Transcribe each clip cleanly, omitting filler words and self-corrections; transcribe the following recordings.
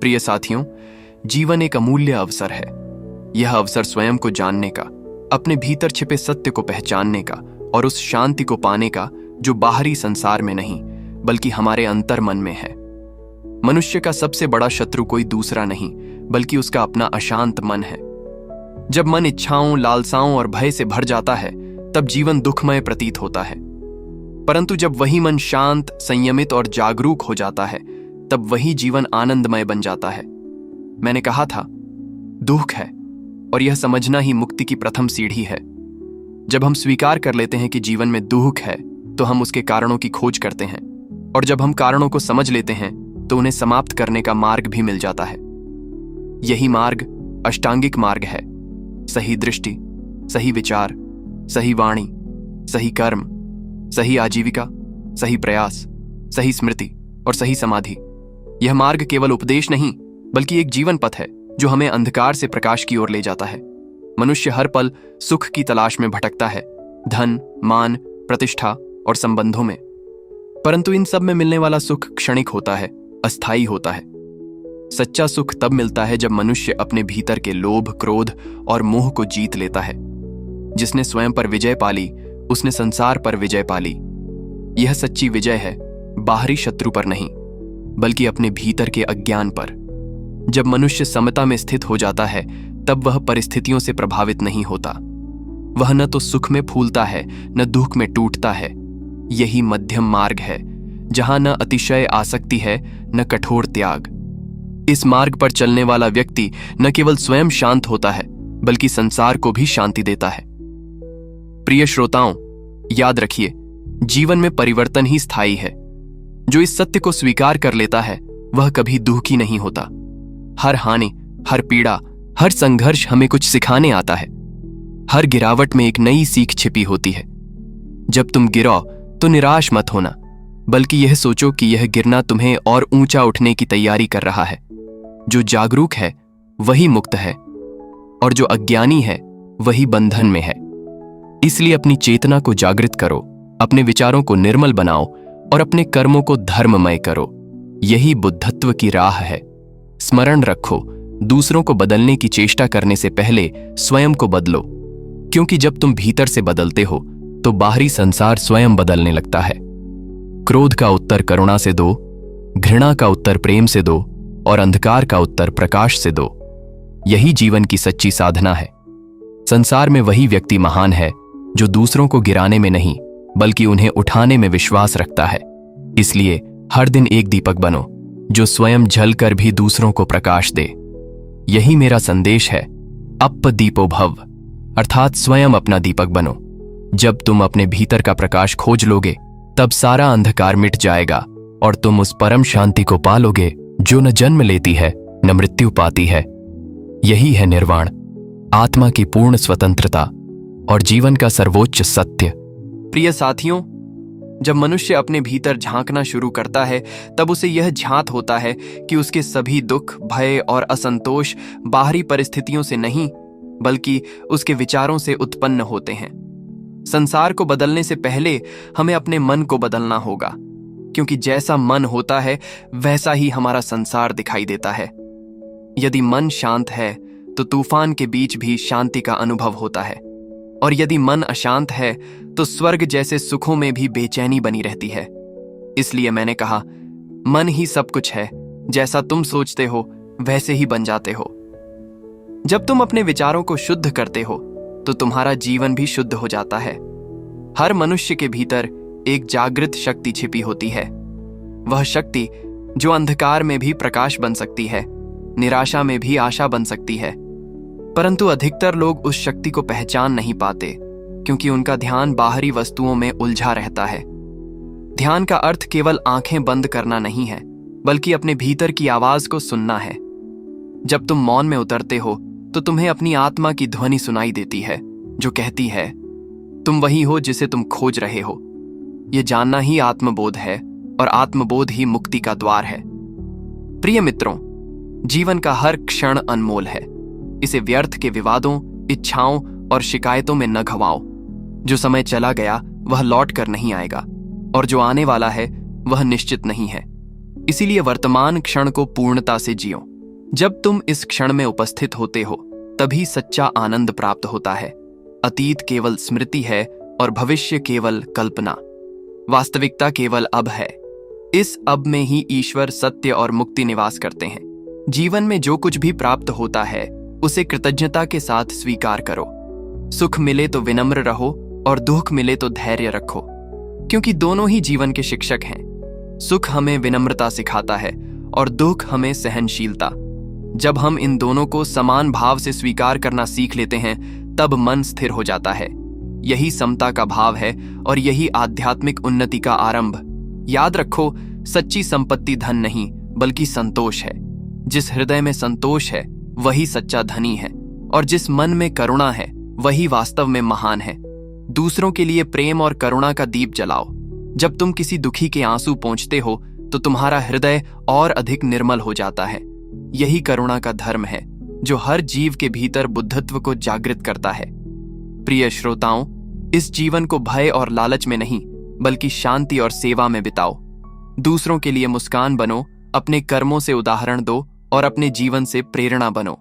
प्रिय साथियों, जीवन एक अमूल्य अवसर है। यह अवसर स्वयं को जानने का, अपने भीतर छिपे सत्य को पहचानने का और उस शांति को पाने का जो बाहरी संसार में नहीं बल्कि हमारे अंतर मन में है। मनुष्य का सबसे बड़ा शत्रु कोई दूसरा नहीं बल्कि उसका अपना अशांत मन है। जब मन इच्छाओं, लालसाओं और भय से भर जाता है तब जीवन दुखमय प्रतीत होता है। परंतु जब वही मन शांत, संयमित और जागरूक हो जाता है तब वही जीवन आनंदमय बन जाता है। मैंने कहा था, दुख है और यह समझना ही मुक्ति की प्रथम सीढ़ी है। जब हम स्वीकार कर लेते हैं कि जीवन में दुख है तो हम उसके कारणों की खोज करते हैं, और जब हम कारणों को समझ लेते हैं तो उन्हें समाप्त करने का मार्ग भी मिल जाता है। यही मार्ग अष्टांगिक मार्ग है। सही दृष्टि, सही विचार, सही वाणी, सही कर्म, सही आजीविका, सही प्रयास, सही स्मृति और सही समाधि। यह मार्ग केवल उपदेश नहीं बल्कि एक जीवन पथ है जो हमें अंधकार से प्रकाश की ओर ले जाता है। मनुष्य हर पल सुख की तलाश में भटकता है, धन, मान, प्रतिष्ठा और संबंधों में। परंतु इन सब में मिलने वाला सुख क्षणिक होता है, अस्थायी होता है। सच्चा सुख तब मिलता है जब मनुष्य अपने भीतर के लोभ, क्रोध और मोह को जीत लेता है। जिसने स्वयं पर विजय पाली उसने संसार पर विजय पाली। यह सच्ची विजय है, बाहरी शत्रु पर नहीं बल्कि अपने भीतर के अज्ञान पर। जब मनुष्य समता में स्थित हो जाता है तब वह परिस्थितियों से प्रभावित नहीं होता। वह न तो सुख में फूलता है न दुख में टूटता है। यही मध्यम मार्ग है जहां न अतिशय आसक्ति है न कठोर त्याग। इस मार्ग पर चलने वाला व्यक्ति न केवल स्वयं शांत होता है बल्कि संसार को भी शांति देता है। प्रिय श्रोताओं, याद रखिए, जीवन में परिवर्तन ही स्थायी है। जो इस सत्य को स्वीकार कर लेता है वह कभी दुखी नहीं होता। हर हानि, हर पीड़ा, हर संघर्ष हमें कुछ सिखाने आता है। हर गिरावट में एक नई सीख छिपी होती है। जब तुम गिरो तो निराश मत होना बल्कि यह सोचो कि यह गिरना तुम्हें और ऊंचा उठने की तैयारी कर रहा है। जो जागरूक है वही मुक्त है और जो अज्ञानी है वही बंधन में है। इसलिए अपनी चेतना को जागृत करो, अपने विचारों को निर्मल बनाओ और अपने कर्मों को धर्ममय करो। यही बुद्धत्व की राह है। स्मरण रखो, दूसरों को बदलने की चेष्टा करने से पहले स्वयं को बदलो, क्योंकि जब तुम भीतर से बदलते हो तो बाहरी संसार स्वयं बदलने लगता है। क्रोध का उत्तर करुणा से दो, घृणा का उत्तर प्रेम से दो और अंधकार का उत्तर प्रकाश से दो। यही जीवन की सच्ची साधना है। संसार में वही व्यक्ति महान है जो दूसरों को गिराने में नहीं बल्कि उन्हें उठाने में विश्वास रखता है। इसलिए हर दिन एक दीपक बनो जो स्वयं जलकर भी दूसरों को प्रकाश दे। यही मेरा संदेश है। अप दीपो भव, अर्थात स्वयं अपना दीपक बनो। जब तुम अपने भीतर का प्रकाश खोज लोगे तब सारा अंधकार मिट जाएगा और तुम उस परम शांति को पालोगे जो न जन्म लेती है न मृत्यु पाती है। यही है निर्वाण, आत्मा की पूर्ण स्वतंत्रता और जीवन का सर्वोच्च सत्य। प्रिय साथियों, जब मनुष्य अपने भीतर झांकना शुरू करता है तब उसे यह झांत होता है कि उसके सभी दुख, भय और असंतोष बाहरी परिस्थितियों से नहीं बल्कि उसके विचारों से उत्पन्न होते हैं। संसार को बदलने से पहले हमें अपने मन को बदलना होगा, क्योंकि जैसा मन होता है वैसा ही हमारा संसार दिखाई देता है। यदि मन शांत है तो तूफान के बीच भी शांति का अनुभव होता है, और यदि मन अशांत है तो स्वर्ग जैसे सुखों में भी बेचैनी बनी रहती है। इसलिए मैंने कहा, मन ही सब कुछ है। जैसा तुम सोचते हो वैसे ही बन जाते हो। जब तुम अपने विचारों को शुद्ध करते हो तो तुम्हारा जीवन भी शुद्ध हो जाता है। हर मनुष्य के भीतर एक जागृत शक्ति छिपी होती है। वह शक्ति जो अंधकार में भी प्रकाश बन सकती है, निराशा में भी आशा बन सकती है। परंतु अधिकतर लोग उस शक्ति को पहचान नहीं पाते क्योंकि उनका ध्यान बाहरी वस्तुओं में उलझा रहता है। ध्यान का अर्थ केवल आंखें बंद करना नहीं है बल्कि अपने भीतर की आवाज को सुनना है। जब तुम मौन में उतरते हो तो तुम्हें अपनी आत्मा की ध्वनि सुनाई देती है जो कहती है, तुम वही हो जिसे तुम खोज रहे हो। यह जानना ही आत्मबोध है और आत्मबोध ही मुक्ति का द्वार है। प्रिय मित्रों, जीवन का हर क्षण अनमोल है। इसे व्यर्थ के विवादों, इच्छाओं और शिकायतों में न घवाओ। जो समय चला गया वह लौट कर नहीं आएगा और जो आने वाला है वह निश्चित नहीं है। इसीलिए वर्तमान क्षण को पूर्णता से जियो। जब तुम इस क्षण में उपस्थित होते हो तभी सच्चा आनंद प्राप्त होता है। अतीत केवल स्मृति है और भविष्य केवल कल्पना। वास्तविकता केवल अब है। इस अब में ही ईश्वर, सत्य और मुक्ति निवास करते हैं। जीवन में जो कुछ भी प्राप्त होता है उसे कृतज्ञता के साथ स्वीकार करो। सुख मिले तो विनम्र रहो और दुख मिले तो धैर्य रखो, क्योंकि दोनों ही जीवन के शिक्षक हैं। सुख हमें विनम्रता सिखाता है और दुख हमें सहनशीलता। जब हम इन दोनों को समान भाव से स्वीकार करना सीख लेते हैं तब मन स्थिर हो जाता है। यही समता का भाव है और यही आध्यात्मिक उन्नति का आरंभ। याद रखो, सच्ची संपत्ति धन नहीं बल्कि संतोष है। जिस हृदय में संतोष है वही सच्चा धनी है, और जिस मन में करुणा है वही वास्तव में महान है। दूसरों के लिए प्रेम और करुणा का दीप जलाओ। जब तुम किसी दुखी के आंसू पोंछते हो तो तुम्हारा हृदय और अधिक निर्मल हो जाता है। यही करुणा का धर्म है जो हर जीव के भीतर बुद्धत्व को जागृत करता है। प्रिय श्रोताओं, इस जीवन को भय और लालच में नहीं बल्कि शांति और सेवा में बिताओ। दूसरों के लिए मुस्कान बनो, अपने कर्मों से उदाहरण दो और अपने जीवन से प्रेरणा बनो।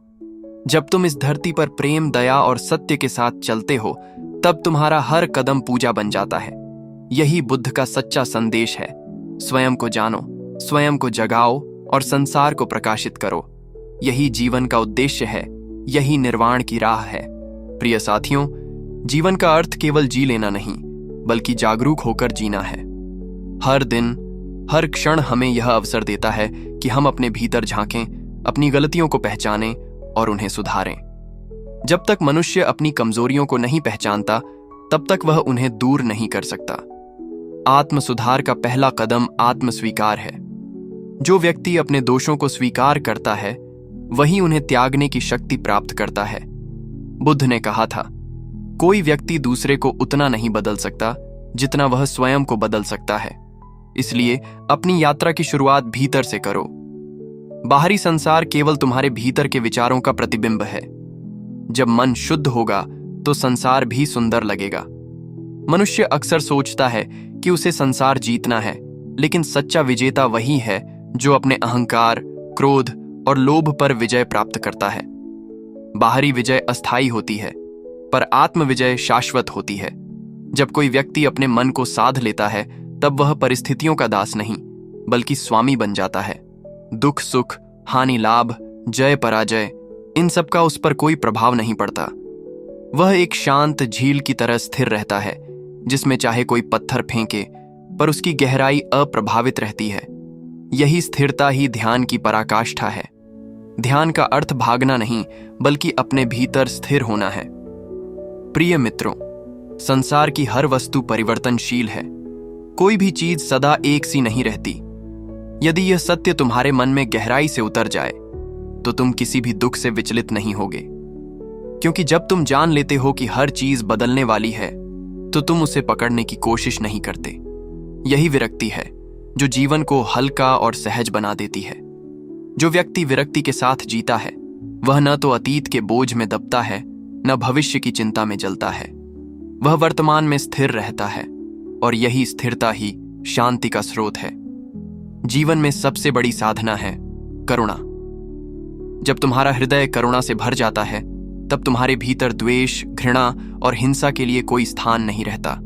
जब तुम इस धरती पर प्रेम, दया और सत्य के साथ चलते हो तब तुम्हारा हर कदम पूजा बन जाता है। यही बुद्ध का सच्चा संदेश है। स्वयं को जानो, स्वयं को जगाओ और संसार को प्रकाशित करो। यही जीवन का उद्देश्य है, यही निर्वाण की राह है। प्रिय साथियों, जीवन का अर्थ केवल जी लेना नहीं बल्कि जागरूक होकर जीना है। हर दिन, हर क्षण हमें यह अवसर देता है कि हम अपने भीतर झांकें, अपनी गलतियों को पहचानें और उन्हें सुधारें। जब तक मनुष्य अपनी कमजोरियों को नहीं पहचानता तब तक वह उन्हें दूर नहीं कर सकता। आत्म सुधार का पहला कदम आत्म स्वीकार है। जो व्यक्ति अपने दोषों को स्वीकार करता है वही उन्हें त्यागने की शक्ति प्राप्त करता है। बुद्ध ने कहा था, कोई व्यक्ति दूसरे को उतना नहीं बदल सकता जितना वह स्वयं को बदल सकता है। इसलिए अपनी यात्रा की शुरुआत भीतर से करो। बाहरी संसार केवल तुम्हारे भीतर के विचारों का प्रतिबिंब है। जब मन शुद्ध होगा तो संसार भी सुंदर लगेगा। मनुष्य अक्सर सोचता है कि उसे संसार जीतना है, लेकिन सच्चा विजेता वही है जो अपने अहंकार, क्रोध और लोभ पर विजय प्राप्त करता है। बाहरी विजय अस्थायी होती है पर आत्म विजय शाश्वत होती है। जब कोई व्यक्ति अपने मन को साध लेता है तब वह परिस्थितियों का दास नहीं बल्कि स्वामी बन जाता है। दुख सुख, हानि लाभ, जय पराजय, इन सब का उस पर कोई प्रभाव नहीं पड़ता। वह एक शांत झील की तरह स्थिर रहता है जिसमें चाहे कोई पत्थर फेंके पर उसकी गहराई अप्रभावित रहती है। यही स्थिरता ही ध्यान की पराकाष्ठा है। ध्यान का अर्थ भागना नहीं बल्कि अपने भीतर स्थिर होना है। प्रिय मित्रों, संसार की हर वस्तु परिवर्तनशील है। कोई भी चीज सदा एक सी नहीं रहती। यदि यह सत्य तुम्हारे मन में गहराई से उतर जाए तो तुम किसी भी दुख से विचलित नहीं होगे, क्योंकि जब तुम जान लेते हो कि हर चीज बदलने वाली है तो तुम उसे पकड़ने की कोशिश नहीं करते। यही विरक्ति है जो जीवन को हल्का और सहज बना देती है। जो व्यक्ति विरक्ति के साथ जीता है वह न तो अतीत के बोझ में दबता है न भविष्य की चिंता में जलता है। वह वर्तमान में स्थिर रहता है और यही स्थिरता ही शांति का स्रोत है। जीवन में सबसे बड़ी साधना है करुणा। जब तुम्हारा हृदय करुणा से भर जाता है तब तुम्हारे भीतर द्वेष, घृणा और हिंसा के लिए कोई स्थान नहीं रहता।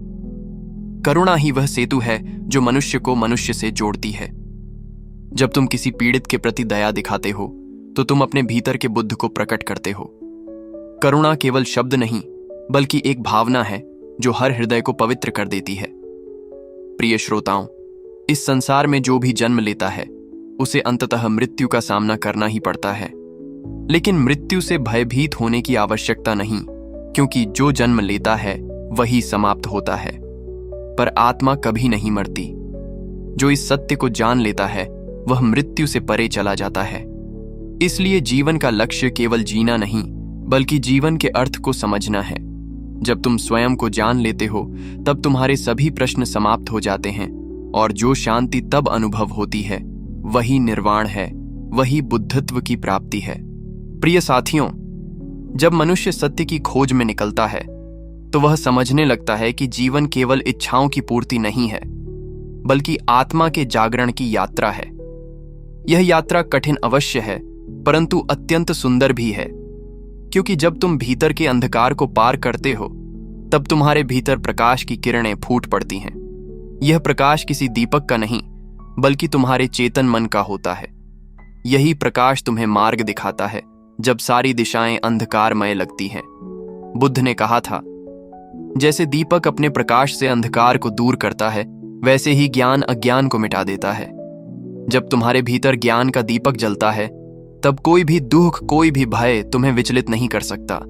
करुणा ही वह सेतु है जो मनुष्य को मनुष्य से जोड़ती है। जब तुम किसी पीड़ित के प्रति दया दिखाते हो तो तुम अपने भीतर के बुद्ध को प्रकट करते हो। करुणा केवल शब्द नहीं बल्कि एक भावना है जो हर हृदय को पवित्र कर देती है। प्रिय श्रोताओं, इस संसार में जो भी जन्म लेता है उसे अंततः मृत्यु का सामना करना ही पड़ता है, लेकिन मृत्यु से भयभीत होने की आवश्यकता नहीं, क्योंकि जो जन्म लेता है वही समाप्त होता है, पर आत्मा कभी नहीं मरती। जो इस सत्य को जान लेता है वह मृत्यु से परे चला जाता है। इसलिए जीवन का लक्ष्य केवल जीना नहीं बल्कि जीवन के अर्थ को समझना है। जब तुम स्वयं को जान लेते हो तब तुम्हारे सभी प्रश्न समाप्त हो जाते हैं और जो शांति तब अनुभव होती है वही निर्वाण है, वही बुद्धत्व की प्राप्ति है। प्रिय साथियों, जब मनुष्य सत्य की खोज में निकलता है तो वह समझने लगता है कि जीवन केवल इच्छाओं की पूर्ति नहीं है बल्कि आत्मा के जागरण की यात्रा है। यह यात्रा कठिन अवश्य है परंतु अत्यंत सुंदर भी है, क्योंकि जब तुम भीतर के अंधकार को पार करते हो तब तुम्हारे भीतर प्रकाश की किरणें फूट पड़ती हैं। यह प्रकाश किसी दीपक का नहीं बल्कि तुम्हारे चेतन मन का होता है। यही प्रकाश तुम्हें मार्ग दिखाता है जब सारी दिशाएं अंधकारमय लगती हैं। बुद्ध ने कहा था, जैसे दीपक अपने प्रकाश से अंधकार को दूर करता है, वैसे ही ज्ञान अज्ञान को मिटा देता है। जब तुम्हारे भीतर ज्ञान का दीपक जलता है तब कोई भी दुख, कोई भी भय तुम्हें विचलित नहीं कर सकता।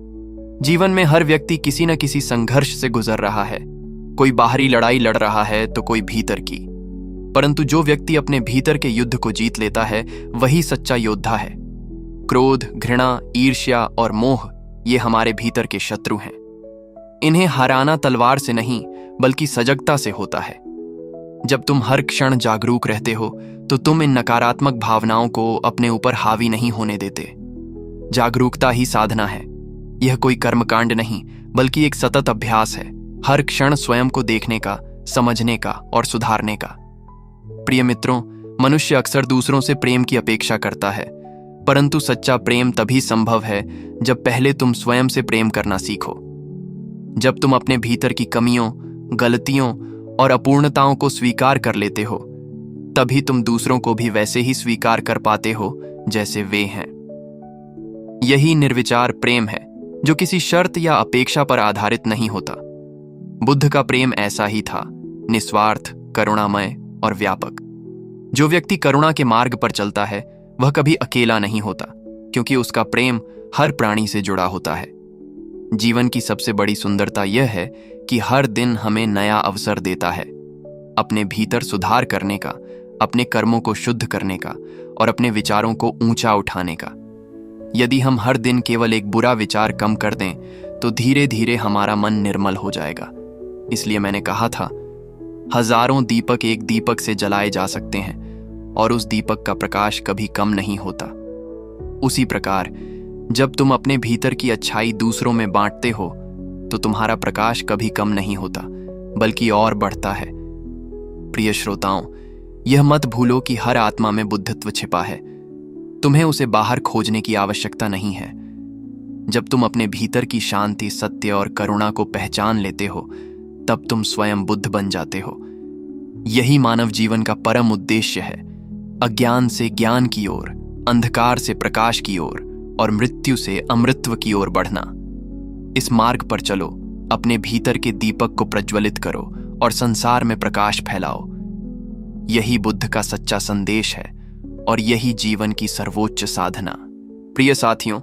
जीवन में हर व्यक्ति किसी न किसी संघर्ष से गुजर रहा है। कोई बाहरी लड़ाई लड़ रहा है तो कोई भीतर की, परंतु जो व्यक्ति अपने भीतर के युद्ध को जीत लेता है वही सच्चा योद्धा है। क्रोध, घृणा, ईर्ष्या और मोह ये हमारे भीतर के शत्रु हैं। इन्हें हराना तलवार से नहीं बल्कि सजगता से होता है। जब तुम हर क्षण जागरूक रहते हो तो तुम इन नकारात्मक भावनाओं को अपने ऊपर हावी नहीं होने देते। जागरूकता ही साधना है। यह कोई कर्मकांड नहीं बल्कि एक सतत अभ्यास है, हर क्षण स्वयं को देखने का, समझने का और सुधारने का। प्रिय मित्रों, मनुष्य अक्सर दूसरों से प्रेम की अपेक्षा करता है, परंतु सच्चा प्रेम तभी संभव है जब पहले तुम स्वयं से प्रेम करना सीखो। जब तुम अपने भीतर की कमियों, गलतियों और अपूर्णताओं को स्वीकार कर लेते हो, तभी तुम दूसरों को भी वैसे ही स्वीकार कर पाते हो जैसे वे हैं। यही निर्विचार प्रेम है जो किसी शर्त या अपेक्षा पर आधारित नहीं होता। बुद्ध का प्रेम ऐसा ही था, निस्वार्थ, करुणामय और व्यापक। जो व्यक्ति करुणा के मार्ग पर चलता है वह कभी अकेला नहीं होता, क्योंकि उसका प्रेम हर प्राणी से जुड़ा होता है। जीवन की सबसे बड़ी सुंदरता यह है कि हर दिन हमें नया अवसर देता है अपने भीतर सुधार करने का, अपने कर्मों को शुद्ध करने का और अपने विचारों को ऊंचा उठाने का। यदि हम हर दिन केवल एक बुरा विचार कम कर दें तो धीरे धीरे हमारा मन निर्मल हो जाएगा। इसलिए मैंने कहा था, हजारों दीपक एक दीपक से जलाए जा सकते हैं और उस दीपक का प्रकाश कभी कम नहीं होता। उसी प्रकार जब तुम अपने भीतर की अच्छाई दूसरों में बांटते हो तो तुम्हारा प्रकाश कभी कम नहीं होता बल्कि और बढ़ता है। प्रिय श्रोताओं, यह मत भूलो कि हर आत्मा में बुद्धत्व छिपा है। तुम्हें उसे बाहर खोजने की आवश्यकता नहीं है। जब तुम अपने भीतर की शांति, सत्य और करुणा को पहचान लेते हो तब तुम स्वयं बुद्ध बन जाते हो। यही मानव जीवन का परम उद्देश्य है, अज्ञान से ज्ञान की ओर, अंधकार से प्रकाश की ओर और मृत्यु से अमृतत्व की ओर बढ़ना। इस मार्ग पर चलो, अपने भीतर के दीपक को प्रज्वलित करो और संसार में प्रकाश फैलाओ। यही बुद्ध का सच्चा संदेश है और यही जीवन की सर्वोच्च साधना। प्रिय साथियों,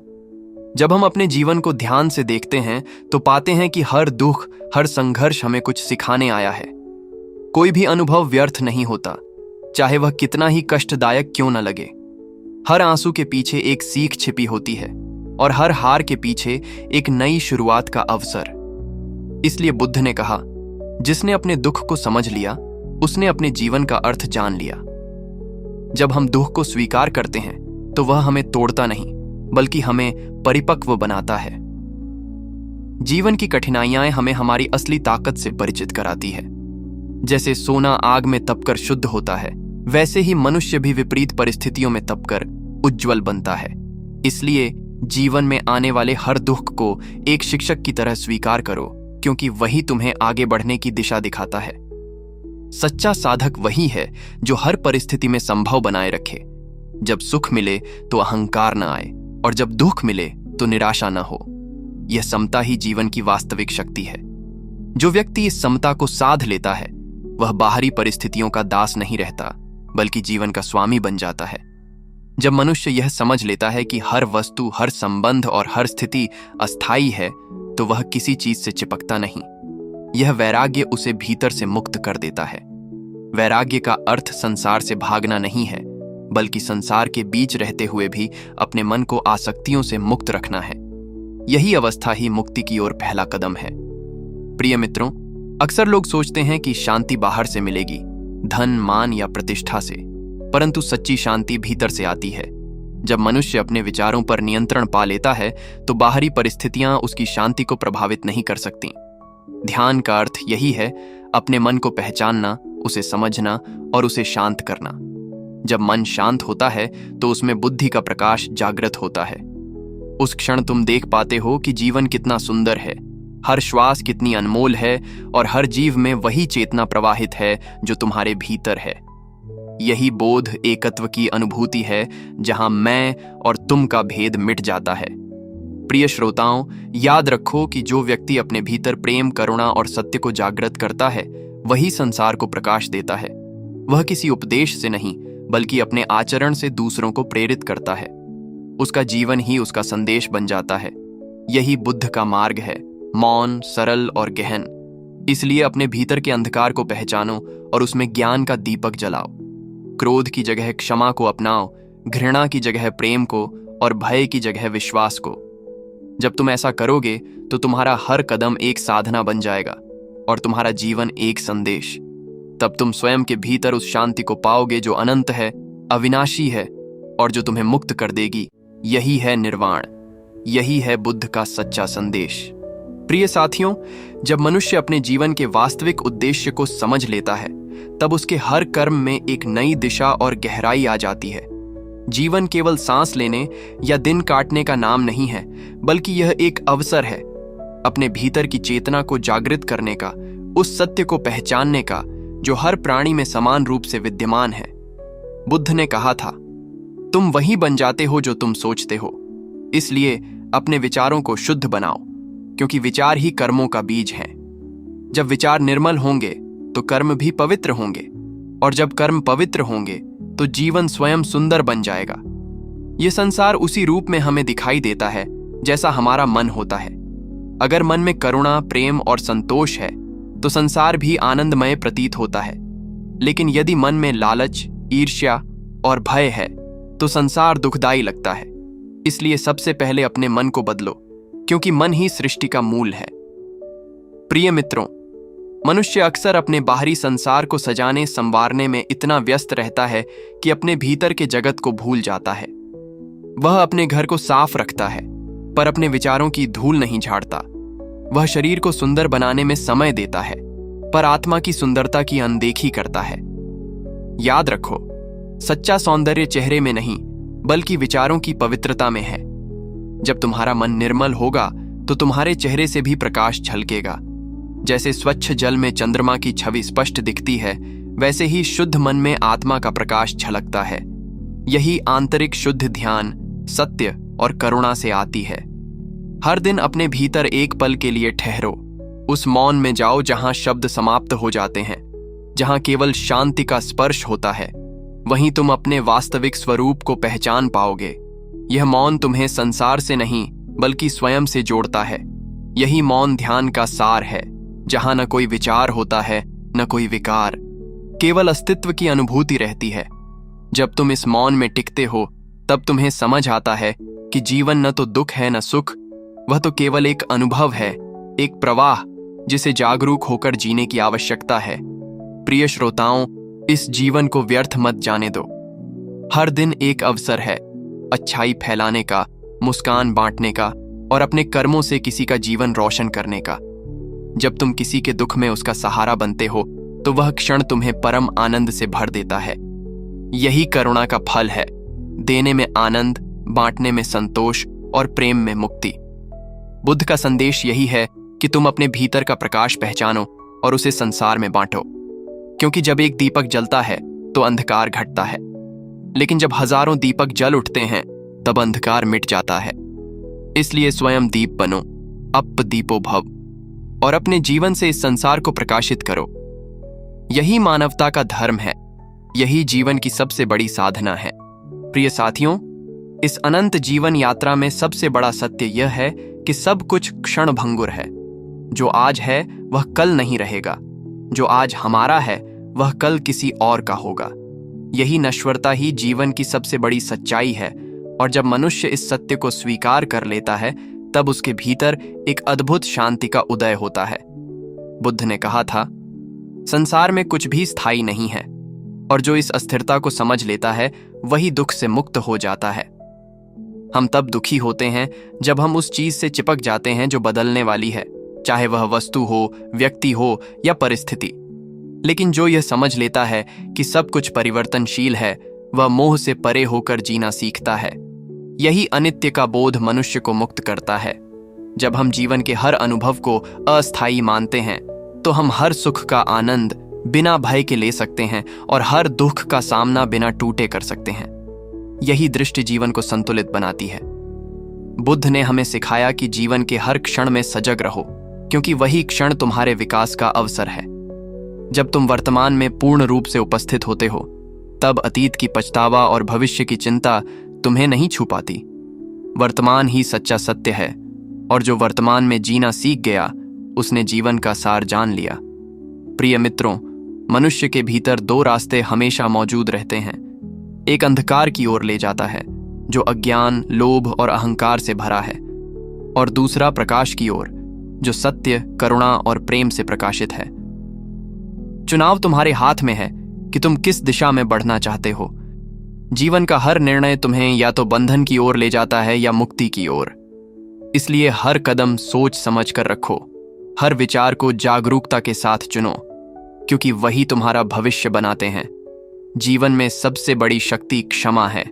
जब हम अपने जीवन को ध्यान से देखते हैं तो पाते हैं कि हर दुख, हर संघर्ष हमें कुछ सिखाने आया है। कोई भी अनुभव व्यर्थ नहीं होता, चाहे वह कितना ही कष्टदायक क्यों न लगे। हर आंसू के पीछे एक सीख छिपी होती है और हर हार के पीछे एक नई शुरुआत का अवसर। इसलिए बुद्ध ने कहा, जिसने अपने दुख को समझ लिया उसने अपने जीवन का अर्थ जान लिया। जब हम दुख को स्वीकार करते हैं तो वह हमें तोड़ता नहीं बल्कि हमें परिपक्व बनाता है। जीवन की कठिनाइयां हमें हमारी असली ताकत से परिचित कराती है। जैसे सोना आग में तपकर शुद्ध होता है, वैसे ही मनुष्य भी विपरीत परिस्थितियों में तपकर उज्जवल बनता है। इसलिए जीवन में आने वाले हर दुख को एक शिक्षक की तरह स्वीकार करो, क्योंकि वही तुम्हें आगे बढ़ने की दिशा दिखाता है। सच्चा साधक वही है जो हर परिस्थिति में संभव बनाए रखे। जब सुख मिले तो अहंकार न आए और जब दुख मिले तो निराशा न हो। यह समता ही जीवन की वास्तविक शक्ति है। जो व्यक्ति इस समता को साध लेता है वह बाहरी परिस्थितियों का दास नहीं रहता बल्कि जीवन का स्वामी बन जाता है। जब मनुष्य यह समझ लेता है कि हर वस्तु, हर संबंध और हर स्थिति अस्थायी है तो वह किसी चीज से चिपकता नहीं। यह वैराग्य उसे भीतर से मुक्त कर देता है। वैराग्य का अर्थ संसार से भागना नहीं है बल्कि संसार के बीच रहते हुए भी अपने मन को आसक्तियों से मुक्त रखना है। यही अवस्था ही मुक्ति की ओर पहला कदम है। प्रिय मित्रों, अक्सर लोग सोचते हैं कि शांति बाहर से मिलेगी, धन, मान या प्रतिष्ठा से, परंतु सच्ची शांति भीतर से आती है। जब मनुष्य अपने विचारों पर नियंत्रण पा लेता है तो बाहरी परिस्थितियां उसकी शांति को प्रभावित नहीं कर सकती। ध्यान का अर्थ यही है, अपने मन को पहचानना, उसे समझना और उसे शांत करना। जब मन शांत होता है तो उसमें बुद्धि का प्रकाश जागृत होता है। उस क्षण तुम देख पाते हो कि जीवन कितना सुंदर है, हर श्वास कितनी अनमोल है और हर जीव में वही चेतना प्रवाहित है जो तुम्हारे भीतर है। यही बोध एकत्व की अनुभूति है, जहां मैं और तुम का भेद मिट जाता है। प्रिय श्रोताओं, याद रखो कि जो व्यक्ति अपने भीतर प्रेम, करुणा और सत्य को जागृत करता है, वही संसार को प्रकाश देता है। वह किसी उपदेश से नहीं, बल्कि अपने आचरण से दूसरों को प्रेरित करता है। उसका जीवन ही उसका संदेश बन जाता है। यही बुद्ध का मार्ग है, मौन, सरल और गहन। इसलिए अपने भीतर के अंधकार को पहचानो और उसमें ज्ञान का दीपक जलाओ। क्रोध की जगह क्षमा को अपनाओ, घृणा की जगह प्रेम को और भय की जगह विश्वास को। जब तुम ऐसा करोगे तो तुम्हारा हर कदम एक साधना बन जाएगा और तुम्हारा जीवन एक संदेश। तब तुम स्वयं के भीतर उस शांति को पाओगे जो अनंत है, अविनाशी है और जो तुम्हें मुक्त कर देगी। यही है निर्वाण, यही है बुद्ध का सच्चा संदेश। प्रिय साथियों, जब मनुष्य अपने जीवन के वास्तविक उद्देश्य को समझ लेता है, तब उसके हर कर्म में एक नई दिशा और गहराई आ जाती है। जीवन केवल सांस लेने या दिन काटने का नाम नहीं है, बल्कि यह एक अवसर है अपने भीतर की चेतना को जागृत करने का, उस सत्य को पहचानने का जो हर प्राणी में समान रूप से विद्यमान है। बुद्ध ने कहा था, तुम वही बन जाते हो जो तुम सोचते हो। इसलिए अपने विचारों को शुद्ध बनाओ, क्योंकि विचार ही कर्मों का बीज है। जब विचार निर्मल होंगे तो कर्म भी पवित्र होंगे, और जब कर्म पवित्र होंगे तो जीवन स्वयं सुंदर बन जाएगा। यह संसार उसी रूप में हमें दिखाई देता है जैसा हमारा मन होता है। अगर मन में करुणा, प्रेम और संतोष है तो संसार भी आनंदमय प्रतीत होता है। लेकिन यदि मन में लालच, ईर्ष्या और भय है तो संसार दुखदाई लगता है। इसलिए सबसे पहले अपने मन को बदलो, क्योंकि मन ही सृष्टि का मूल है। प्रिय मित्रों, मनुष्य अक्सर अपने बाहरी संसार को सजाने संवारने में इतना व्यस्त रहता है कि अपने भीतर के जगत को भूल जाता है। वह अपने घर को साफ रखता है, पर अपने विचारों की धूल नहीं झाड़ता। वह शरीर को सुंदर बनाने में समय देता है, पर आत्मा की सुंदरता की अनदेखी करता है। याद रखो, सच्चा सौंदर्य चेहरे में नहीं, बल्कि विचारों की पवित्रता में है। जब तुम्हारा मन निर्मल होगा तो तुम्हारे चेहरे से भी प्रकाश झलकेगा। जैसे स्वच्छ जल में चंद्रमा की छवि स्पष्ट दिखती है, वैसे ही शुद्ध मन में आत्मा का प्रकाश झलकता है। यही आंतरिक शुद्ध ध्यान, सत्य और करुणा से आती है। हर दिन अपने भीतर एक पल के लिए ठहरो। उस मौन में जाओ जहां शब्द समाप्त हो जाते हैं, जहां केवल शांति का स्पर्श होता है। वहीं तुम अपने वास्तविक स्वरूप को पहचान पाओगे। यह मौन तुम्हें संसार से नहीं, बल्कि स्वयं से जोड़ता है। यही मौन ध्यान का सार है, जहां न कोई विचार होता है, न कोई विकार, केवल अस्तित्व की अनुभूति रहती है। जब तुम इस मौन में टिकते हो, तब तुम्हें समझ आता है कि जीवन न तो दुख है न सुख, वह तो केवल एक अनुभव है, एक प्रवाह जिसे जागरूक होकर जीने की आवश्यकता है। प्रिय श्रोताओं, इस जीवन को व्यर्थ मत जाने दो। हर दिन एक अवसर है अच्छाई फैलाने का, मुस्कान बांटने का और अपने कर्मों से किसी का जीवन रोशन करने का। जब तुम किसी के दुख में उसका सहारा बनते हो तो वह क्षण तुम्हें परम आनंद से भर देता है। यही करुणा का फल है, देने में आनंद, बांटने में संतोष और प्रेम में मुक्ति। बुद्ध का संदेश यही है कि तुम अपने भीतर का प्रकाश पहचानो और उसे संसार में बांटो, क्योंकि जब एक दीपक जलता है तो अंधकार घटता है, लेकिन जब हजारों दीपक जल उठते हैं तब अंधकार मिट जाता है। इसलिए स्वयं दीप बनो, अप दीपो भव, और अपने जीवन से इस संसार को प्रकाशित करो। यही मानवता का धर्म है, यही जीवन की सबसे बड़ी साधना है। प्रिय साथियों, इस अनंत जीवन यात्रा में सबसे बड़ा सत्य यह है कि सब कुछ क्षण भंगुर है। जो आज है वह कल नहीं रहेगा, जो आज हमारा है वह कल किसी और का होगा। यही नश्वरता ही जीवन की सबसे बड़ी सच्चाई है, और जब मनुष्य इस सत्य को स्वीकार कर लेता है तब उसके भीतर एक अद्भुत शांति का उदय होता है। बुद्ध ने कहा था, संसार में कुछ भी स्थायी नहीं है, और जो इस अस्थिरता को समझ लेता है वही दुख से मुक्त हो जाता है। हम तब दुखी होते हैं जब हम उस चीज से चिपक जाते हैं जो बदलने वाली है, चाहे वह वस्तु हो, व्यक्ति हो या परिस्थिति। लेकिन जो यह समझ लेता है कि सब कुछ परिवर्तनशील है, वह मोह से परे होकर जीना सीखता है। यही अनित्य का बोध मनुष्य को मुक्त करता है। जब हम जीवन के हर अनुभव को अस्थायी मानते हैं तो हम हर सुख का आनंद बिना भय के ले सकते हैं और हर दुख का सामना बिना टूटे कर सकते हैं। यही दृष्टि जीवन को संतुलित बनाती है। बुद्ध ने हमें सिखाया कि जीवन के हर क्षण में सजग रहो, क्योंकि वही क्षण तुम्हारे विकास का अवसर है। जब तुम वर्तमान में पूर्ण रूप से उपस्थित होते हो, तब अतीत की पछतावा और भविष्य की चिंता तुम्हें नहीं छू पाती। वर्तमान ही सच्चा सत्य है, और जो वर्तमान में जीना सीख गया, उसने जीवन का सार जान लिया। प्रिय मित्रों, मनुष्य के भीतर दो रास्ते हमेशा मौजूद रहते हैं। एक अंधकार की ओर ले जाता है, जो अज्ञान, लोभ और अहंकार से भरा है, और दूसरा प्रकाश की ओर, जो सत्य, करुणा और प्रेम से प्रकाशित है। चुनाव तुम्हारे हाथ में है कि तुम किस दिशा में बढ़ना चाहते हो। जीवन का हर निर्णय तुम्हें या तो बंधन की ओर ले जाता है या मुक्ति की ओर। इसलिए हर कदम सोच समझ कर रखो, हर विचार को जागरूकता के साथ चुनो, क्योंकि वही तुम्हारा भविष्य बनाते हैं। जीवन में सबसे बड़ी शक्ति क्षमा है।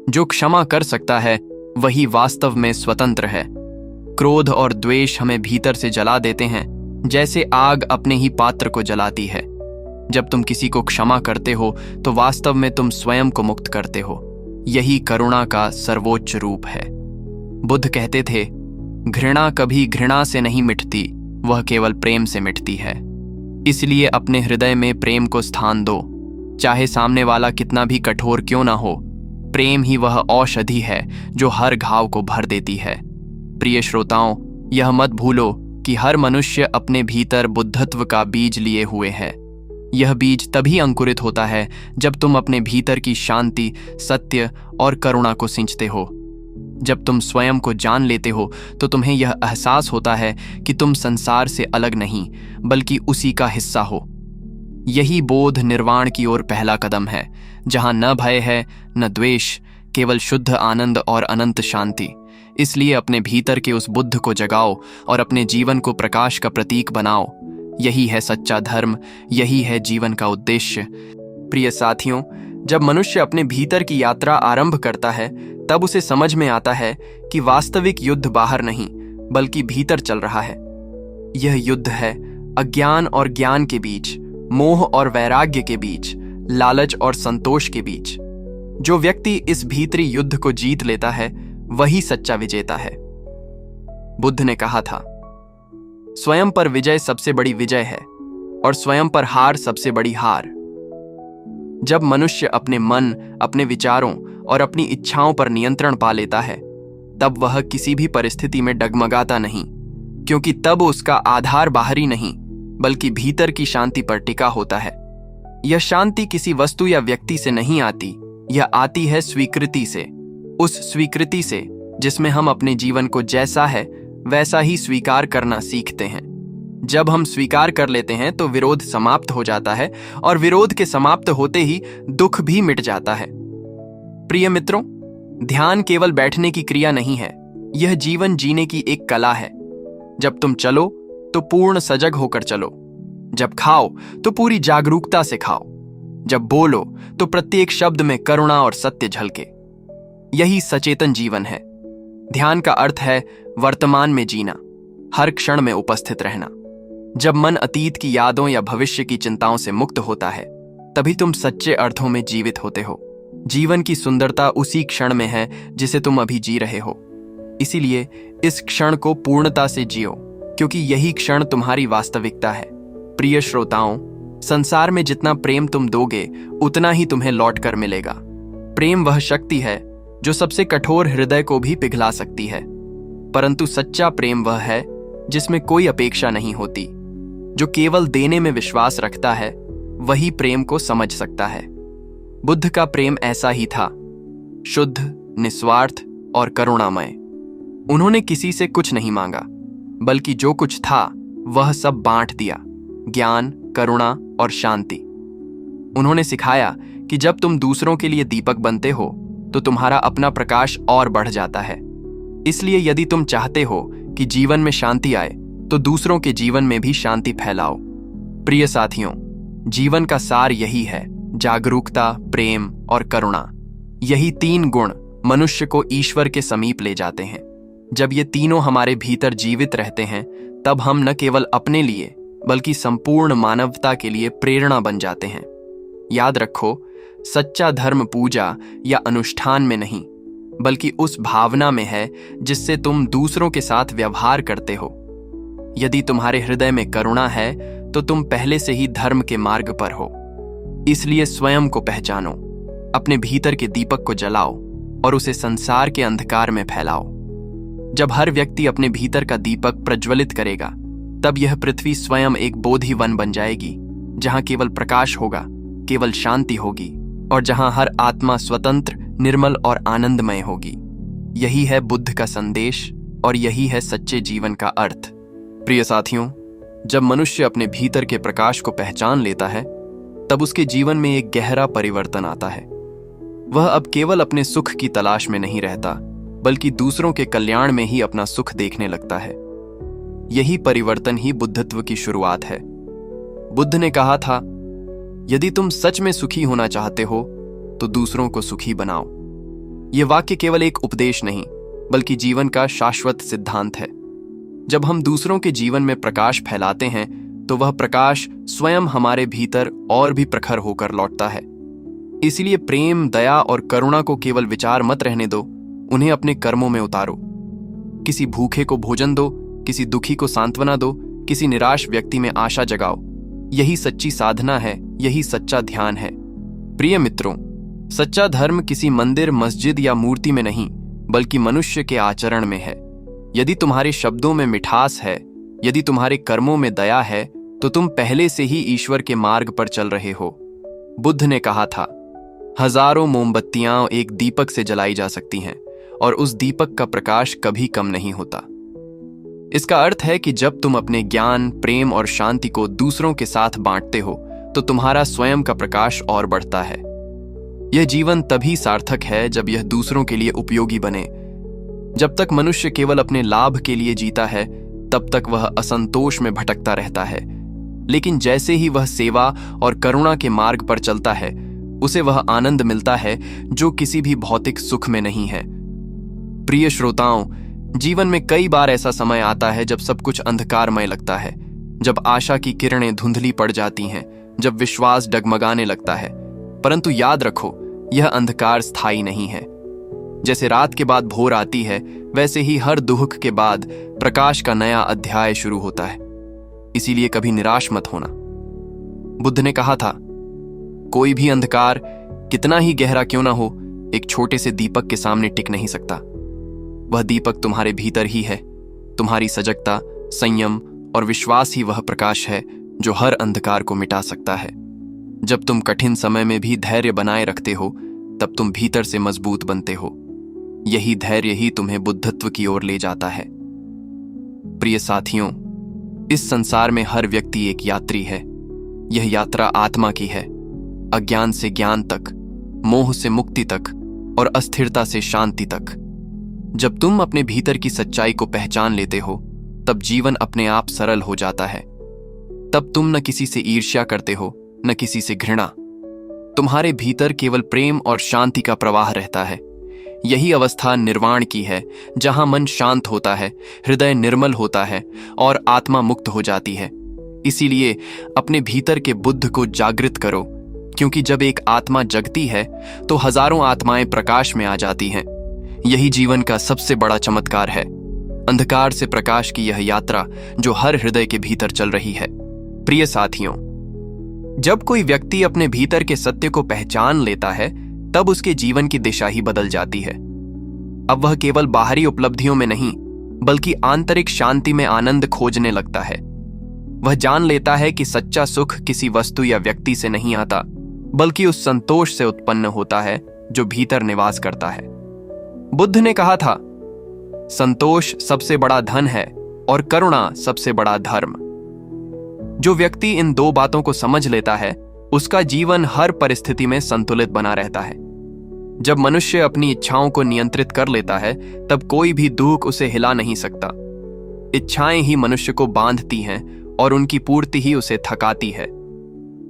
जो क्षमा कर सकता है वही वास्तव में स्वतंत्र है। क्रोध और द्वेष हमें भीतर से जला देते हैं, जैसे आग अपने ही पात्र को जलाती है। जब तुम किसी को क्षमा करते हो तो वास्तव में तुम स्वयं को मुक्त करते हो। यही करुणा का सर्वोच्च रूप है। बुद्ध कहते थे, घृणा कभी घृणा से नहीं मिटती, वह केवल प्रेम से मिटती है। इसलिए अपने हृदय में प्रेम को स्थान दो, चाहे सामने वाला कितना भी कठोर क्यों ना हो। प्रेम ही वह औषधि है जो हर घाव को भर देती है। प्रिय श्रोताओं, यह मत भूलो कि हर मनुष्य अपने भीतर बुद्धत्व का बीज लिए हुए है। यह बीज तभी अंकुरित होता है जब तुम अपने भीतर की शांति, सत्य और करुणा को सिंचते हो। जब तुम स्वयं को जान लेते हो तो तुम्हें यह एहसास होता है कि तुम संसार से अलग नहीं, बल्कि उसी का हिस्सा हो। यही बोध निर्वाण की ओर पहला कदम है, जहां न भय है न द्वेष, केवल शुद्ध आनंद और अनंत शांति। इसलिए अपने भीतर के उस बुद्ध को जगाओ और अपने जीवन को प्रकाश का प्रतीक बनाओ। यही है सच्चा धर्म, यही है जीवन का उद्देश्य। प्रिय साथियों, जब मनुष्य अपने भीतर की यात्रा आरंभ करता है, तब उसे समझ में आता है कि वास्तविक युद्ध बाहर नहीं, बल्कि भीतर चल रहा है। यह युद्ध है अज्ञान और ज्ञान के बीच, मोह और वैराग्य के बीच, लालच और संतोष के बीच। जो व्यक्ति इस भीतरी युद्ध को जीत लेता है, वही सच्चा विजेता है। बुद्ध ने कहा था, स्वयं पर विजय सबसे बड़ी विजय है और स्वयं पर हार सबसे बड़ी हार। जब मनुष्य अपने मन, अपने विचारों और अपनी इच्छाओं पर नियंत्रण पा लेता है, तब वह किसी भी परिस्थिति में डगमगाता नहीं, क्योंकि तब उसका आधार बाहरी नहीं, बल्कि भीतर की शांति पर टिका होता है। यह शांति किसी वस्तु या व्यक्ति से नहीं आती, यह आती है स्वीकृति से। उस स्वीकृति से जिसमें हम अपने जीवन को जैसा है वैसा ही स्वीकार करना सीखते हैं। जब हम स्वीकार कर लेते हैं तो विरोध समाप्त हो जाता है, और विरोध के समाप्त होते ही दुख भी मिट जाता है। प्रिय मित्रों, ध्यान केवल बैठने की क्रिया नहीं है, यह जीवन जीने की एक कला है। जब तुम चलो तो पूर्ण सजग होकर चलो। जब खाओ तो पूरी जागरूकता से खाओ। जब बोलो तो प्रत्येक शब्द में करुणा और सत्य झलके। यही सचेतन जीवन है। ध्यान का अर्थ है वर्तमान में जीना, हर क्षण में उपस्थित रहना। जब मन अतीत की यादों या भविष्य की चिंताओं से मुक्त होता है, तभी तुम सच्चे अर्थों में जीवित होते हो। जीवन की सुंदरता उसी क्षण में है जिसे तुम अभी जी रहे हो। इसीलिए इस क्षण को पूर्णता से जियो, क्योंकि यही क्षण तुम्हारी वास्तविकता है। प्रिय श्रोताओं, संसार में जितना प्रेम तुम दोगे, उतना ही तुम्हें लौट कर मिलेगा। प्रेम वह शक्ति है जो सबसे कठोर हृदय को भी पिघला सकती है, परंतु सच्चा प्रेम वह है जिसमें कोई अपेक्षा नहीं होती। जो केवल देने में विश्वास रखता है, वही प्रेम को समझ सकता है। बुद्ध का प्रेम ऐसा ही था, शुद्ध, निस्वार्थ और करुणामय। उन्होंने किसी से कुछ नहीं मांगा, बल्कि जो कुछ था वह सब बांट दिया, ज्ञान, करुणा और शांति। उन्होंने सिखाया कि जब तुम दूसरों के लिए दीपक बनते हो तो तुम्हारा अपना प्रकाश और बढ़ जाता है। इसलिए यदि तुम चाहते हो कि जीवन में शांति आए, तो दूसरों के जीवन में भी शांति फैलाओ। प्रिय साथियों, जीवन का सार यही है, जागरूकता, प्रेम और करुणा, यही 3 गुण मनुष्य को ईश्वर के समीप ले जाते हैं। जब ये तीनों हमारे भीतर जीवित रहते हैं, तब हम न केवल अपने लिए बल्कि संपूर्ण मानवता के लिए प्रेरणा बन जाते हैं। याद रखो, सच्चा धर्म पूजा या अनुष्ठान में नहीं, बल्कि उस भावना में है जिससे तुम दूसरों के साथ व्यवहार करते हो। यदि तुम्हारे हृदय में करुणा है तो तुम पहले से ही धर्म के मार्ग पर हो। इसलिए स्वयं को पहचानो, अपने भीतर के दीपक को जलाओ और उसे संसार के अंधकार में फैलाओ। जब हर व्यक्ति अपने भीतर का दीपक प्रज्वलित करेगा, तब यह पृथ्वी स्वयं एक बोधि वन बन जाएगी, जहां केवल प्रकाश होगा, केवल शांति होगी और जहां हर आत्मा स्वतंत्र, निर्मल और आनंदमय होगी। यही है बुद्ध का संदेश और यही है सच्चे जीवन का अर्थ। प्रिय साथियों, जब मनुष्य अपने भीतर के प्रकाश को पहचान लेता है, तब उसके जीवन में एक गहरा परिवर्तन आता है। वह अब केवल अपने सुख की तलाश में नहीं रहता, बल्कि दूसरों के कल्याण में ही अपना सुख देखने लगता है। यही परिवर्तन ही बुद्धत्व की शुरुआत है। बुद्ध ने कहा था, यदि तुम सच में सुखी होना चाहते हो तो दूसरों को सुखी बनाओ। यह वाक्य केवल एक उपदेश नहीं, बल्कि जीवन का शाश्वत सिद्धांत है। जब हम दूसरों के जीवन में प्रकाश फैलाते हैं, तो वह प्रकाश स्वयं हमारे भीतर और भी प्रखर होकर लौटता है। इसलिए प्रेम, दया और करुणा को केवल विचार मत रहने दो, उन्हें अपने कर्मों में उतारो। किसी भूखे को भोजन दो, किसी दुखी को सांत्वना दो, किसी निराश व्यक्ति में आशा जगाओ। यही सच्ची साधना है, यही सच्चा ध्यान है। प्रिय मित्रों, सच्चा धर्म किसी मंदिर, मस्जिद या मूर्ति में नहीं, बल्कि मनुष्य के आचरण में है। यदि तुम्हारे शब्दों में मिठास है, यदि तुम्हारे कर्मों में दया है, तो तुम पहले से ही ईश्वर के मार्ग पर चल रहे हो। बुद्ध ने कहा था, हजारों मोमबत्तियां एक दीपक से जलाई जा सकती हैं और उस दीपक का प्रकाश कभी कम नहीं होता। इसका अर्थ है कि जब तुम अपने ज्ञान, प्रेम और शांति को दूसरों के साथ बांटते हो, तो तुम्हारा स्वयं का प्रकाश और बढ़ता है। यह जीवन तभी सार्थक है जब यह दूसरों के लिए उपयोगी बने। जब तक मनुष्य केवल अपने लाभ के लिए जीता है, तब तक वह असंतोष में भटकता रहता है। लेकिन जैसे ही वह सेवा और करुणा के मार्ग पर चलता है, उसे वह आनंद मिलता है जो किसी भी भौतिक सुख में नहीं है। प्रिय श्रोताओं, जीवन में कई बार ऐसा समय आता है जब सब कुछ अंधकारमय लगता है, जब आशा की किरणें धुंधली पड़ जाती हैं, जब विश्वास डगमगाने लगता है। परंतु याद रखो, यह अंधकार स्थायी नहीं है। जैसे रात के बाद भोर आती है, वैसे ही हर दुख के बाद प्रकाश का नया अध्याय शुरू होता है। इसीलिए कभी निराश मत होना। बुद्ध ने कहा था, कोई भी अंधकार कितना ही गहरा क्यों ना हो, एक छोटे से दीपक के सामने टिक नहीं सकता। वह दीपक तुम्हारे भीतर ही है। तुम्हारी सजगता, संयम और विश्वास ही वह प्रकाश है जो हर अंधकार को मिटा सकता है। जब तुम कठिन समय में भी धैर्य बनाए रखते हो, तब तुम भीतर से मजबूत बनते हो। यही धैर्य ही तुम्हें बुद्धत्व की ओर ले जाता है। प्रिय साथियों, इस संसार में हर व्यक्ति एक यात्री है। यह यात्रा आत्मा की है, अज्ञान से ज्ञान तक, मोह से मुक्ति तक और अस्थिरता से शांति तक। जब तुम अपने भीतर की सच्चाई को पहचान लेते हो, तब जीवन अपने आप सरल हो जाता है। तब तुम न किसी से ईर्ष्या करते हो, न किसी से घृणा। तुम्हारे भीतर केवल प्रेम और शांति का प्रवाह रहता है। यही अवस्था निर्वाण की है, जहां मन शांत होता है, हृदय निर्मल होता है और आत्मा मुक्त हो जाती है। इसीलिए अपने भीतर के बुद्ध को जागृत करो, क्योंकि जब एक आत्मा जगती है तो हजारों आत्माएं प्रकाश में आ जाती हैं। यही जीवन का सबसे बड़ा चमत्कार है, अंधकार से प्रकाश की यह यात्रा जो हर हृदय के भीतर चल रही है। प्रिय साथियों, जब कोई व्यक्ति अपने भीतर के सत्य को पहचान लेता है, तब उसके जीवन की दिशा ही बदल जाती है। अब वह केवल बाहरी उपलब्धियों में नहीं, बल्कि आंतरिक शांति में आनंद खोजने लगता है। वह जान लेता है कि सच्चा सुख किसी वस्तु या व्यक्ति से नहीं आता, बल्कि उस संतोष से उत्पन्न होता है जो भीतर निवास करता है। बुद्ध ने कहा था, संतोष सबसे बड़ा धन है और करुणा सबसे बड़ा धर्म। जो व्यक्ति इन दो बातों को समझ लेता है, उसका जीवन हर परिस्थिति में संतुलित बना रहता है। जब मनुष्य अपनी इच्छाओं को नियंत्रित कर लेता है, तब कोई भी दुख उसे हिला नहीं सकता। इच्छाएं ही मनुष्य को बांधती हैं और उनकी पूर्ति ही उसे थकाती है।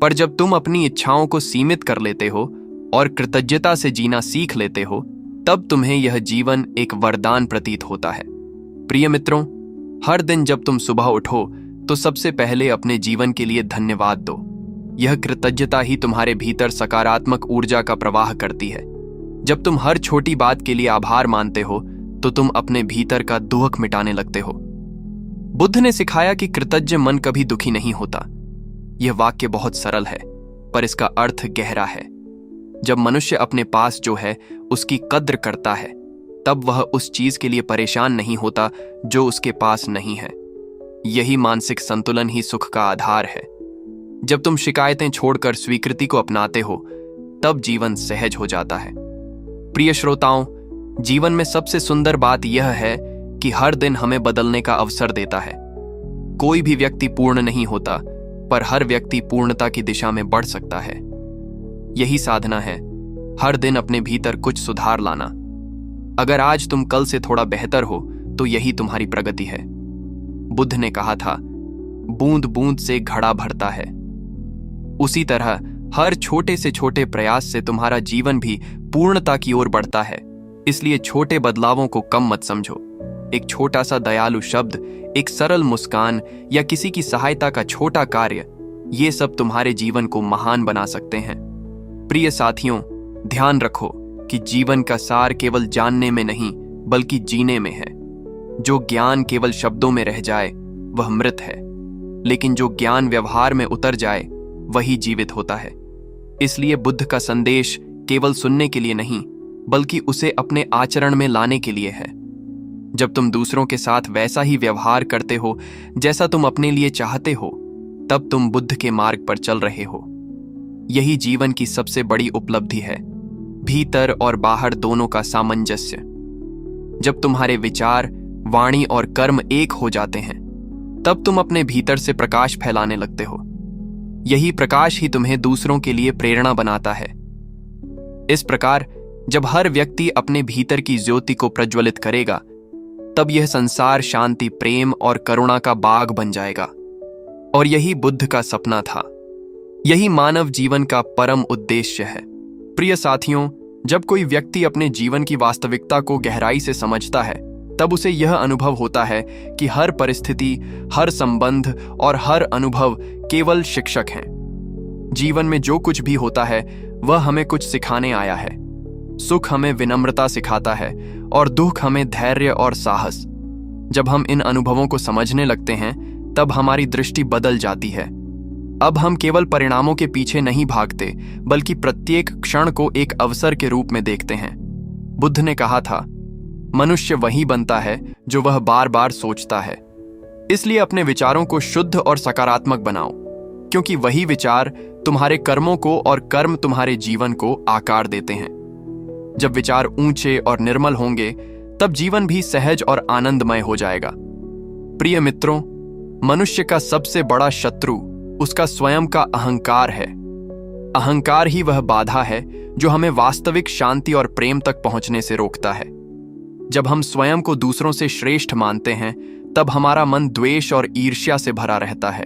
पर जब तुम अपनी इच्छाओं को सीमित कर लेते हो और कृतज्ञता से जीना सीख लेते हो, तब तुम्हें यह जीवन एक वरदान प्रतीत होता है। प्रिय मित्रों, हर दिन जब तुम सुबह उठो तो सबसे पहले अपने जीवन के लिए धन्यवाद दो। यह कृतज्ञता ही तुम्हारे भीतर सकारात्मक ऊर्जा का प्रवाह करती है। जब तुम हर छोटी बात के लिए आभार मानते हो तो तुम अपने भीतर का दुख मिटाने लगते हो। बुद्ध ने सिखाया कि कृतज्ञ मन कभी दुखी नहीं होता। यह वाक्य बहुत सरल है, पर इसका अर्थ गहरा है। जब मनुष्य अपने पास जो है उसकी कद्र करता है, तब वह उस चीज के लिए परेशान नहीं होता जो उसके पास नहीं है। यही मानसिक संतुलन ही सुख का आधार है। जब तुम शिकायतें छोड़कर स्वीकृति को अपनाते हो, तब जीवन सहज हो जाता है। प्रिय श्रोताओं, जीवन में सबसे सुंदर बात यह है कि हर दिन हमें बदलने का अवसर देता है। कोई भी व्यक्ति पूर्ण नहीं होता, पर हर व्यक्ति पूर्णता की दिशा में बढ़ सकता है। यही साधना है, हर दिन अपने भीतर कुछ सुधार लाना। अगर आज तुम कल से थोड़ा बेहतर हो तो यही तुम्हारी प्रगति है। बुद्ध ने कहा था, बूंद बूंद से घड़ा भरता है। उसी तरह हर छोटे से छोटे प्रयास से तुम्हारा जीवन भी पूर्णता की ओर बढ़ता है। इसलिए छोटे बदलावों को कम मत समझो। एक छोटा सा दयालु शब्द, एक सरल मुस्कान या किसी की सहायता का छोटा कार्य, ये सब तुम्हारे जीवन को महान बना सकते हैं। प्रिय साथियों, ध्यान रखो कि जीवन का सार केवल जानने में नहीं बल्कि जीने में है। जो ज्ञान केवल शब्दों में रह जाए वह मृत है, लेकिन जो ज्ञान व्यवहार में उतर जाए वही जीवित होता है। इसलिए बुद्ध का संदेश केवल सुनने के लिए नहीं बल्कि उसे अपने आचरण में लाने के लिए है। जब तुम दूसरों के साथ वैसा ही व्यवहार करते हो जैसा तुम अपने लिए चाहते हो, तब तुम बुद्ध के मार्ग पर चल रहे हो। यही जीवन की सबसे बड़ी उपलब्धि है, भीतर और बाहर दोनों का सामंजस्य। जब तुम्हारे विचार, वाणी और कर्म एक हो जाते हैं, तब तुम अपने भीतर से प्रकाश फैलाने लगते हो। यही प्रकाश ही तुम्हें दूसरों के लिए प्रेरणा बनाता है। इस प्रकार जब हर व्यक्ति अपने भीतर की ज्योति को प्रज्वलित करेगा, तब यह संसार शांति, प्रेम और करुणा का बाग बन जाएगा। और यही बुद्ध का सपना था। यही मानव जीवन का परम उद्देश्य है। प्रिय साथियों, जब कोई व्यक्ति अपने जीवन की वास्तविकता को गहराई से समझता है, तब उसे यह अनुभव होता है कि हर परिस्थिति, हर संबंध और हर अनुभव केवल शिक्षक हैं। जीवन में जो कुछ भी होता है वह हमें कुछ सिखाने आया है। सुख हमें विनम्रता सिखाता है और दुख हमें धैर्य और साहस। जब हम इन अनुभवों को समझने लगते हैं, तब हमारी दृष्टि बदल जाती है। अब हम केवल परिणामों के पीछे नहीं भागते, बल्कि प्रत्येक क्षण को एक अवसर के रूप में देखते हैं। बुद्ध ने कहा था, मनुष्य वही बनता है जो वह बार बार सोचता है। इसलिए अपने विचारों को शुद्ध और सकारात्मक बनाओ, क्योंकि वही विचार तुम्हारे कर्मों को और कर्म तुम्हारे जीवन को आकार देते हैं। जब विचार ऊंचे और निर्मल होंगे, तब जीवन भी सहज और आनंदमय हो जाएगा। प्रिय मित्रों, मनुष्य का सबसे बड़ा शत्रु उसका स्वयं का अहंकार है। अहंकार ही वह बाधा है जो हमें वास्तविक शांति और प्रेम तक पहुंचने से रोकता है। जब हम स्वयं को दूसरों से श्रेष्ठ मानते हैं, तब हमारा मन द्वेष और ईर्ष्या से भरा रहता है।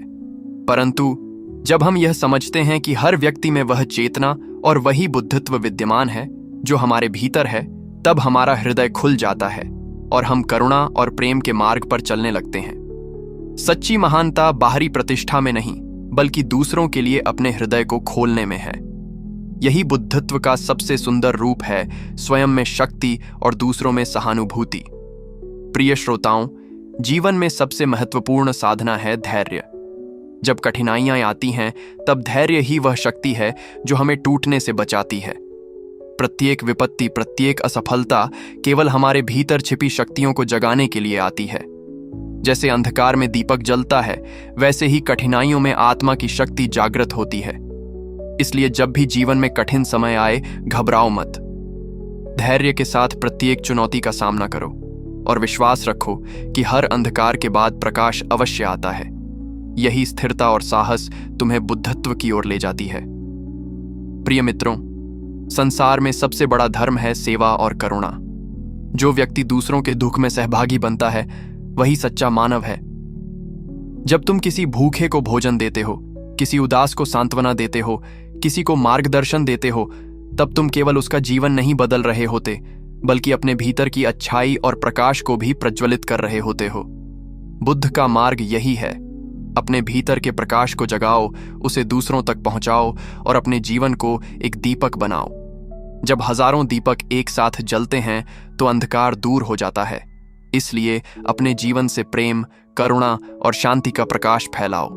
परंतु जब हम यह समझते हैं कि हर व्यक्ति में वह चेतना और वही बुद्धित्व विद्यमान है जो हमारे भीतर है, तब हमारा हृदय खुल जाता है और हम करुणा और प्रेम के मार्ग पर चलने लगते हैं। सच्ची महानता बाहरी प्रतिष्ठा में नहीं, बल्कि दूसरों के लिए अपने हृदय को खोलने में है। यही बुद्धित्व का सबसे सुंदर रूप है, स्वयं में शक्ति और दूसरों में सहानुभूति। प्रिय श्रोताओं, जीवन में सबसे महत्वपूर्ण साधना है धैर्य। जब कठिनाइयां आती हैं, तब धैर्य ही वह शक्ति है जो हमें टूटने से बचाती है। प्रत्येक विपत्ति, प्रत्येक असफलता केवल हमारे भीतर छिपी शक्तियों को जगाने के लिए आती है। जैसे अंधकार में दीपक जलता है, वैसे ही कठिनाइयों में आत्मा की शक्ति जागृत होती है। इसलिए जब भी जीवन में कठिन समय आए, घबराओ मत। धैर्य के साथ प्रत्येक चुनौती का सामना करो और विश्वास रखो कि हर अंधकार के बाद प्रकाश अवश्य आता है। यही स्थिरता और साहस तुम्हें बुद्धित्व की ओर ले जाती है। प्रिय मित्रों, संसार में सबसे बड़ा धर्म है सेवा और करुणा। जो व्यक्ति दूसरों के दुख में सहभागी बनता है, वही सच्चा मानव है। जब तुम किसी भूखे को भोजन देते हो, किसी उदास को सांत्वना देते हो, किसी को मार्गदर्शन देते हो, तब तुम केवल उसका जीवन नहीं बदल रहे होते, बल्कि अपने भीतर की अच्छाई और प्रकाश को भी प्रज्वलित कर रहे होते हो। बुद्ध का मार्ग यही है। अपने भीतर के प्रकाश को जगाओ, उसे दूसरों तक पहुंचाओ और अपने जीवन को एक दीपक बनाओ। जब हजारों दीपक एक साथ जलते हैं तो अंधकार दूर हो जाता है। इसलिए अपने जीवन से प्रेम, करुणा और शांति का प्रकाश फैलाओ।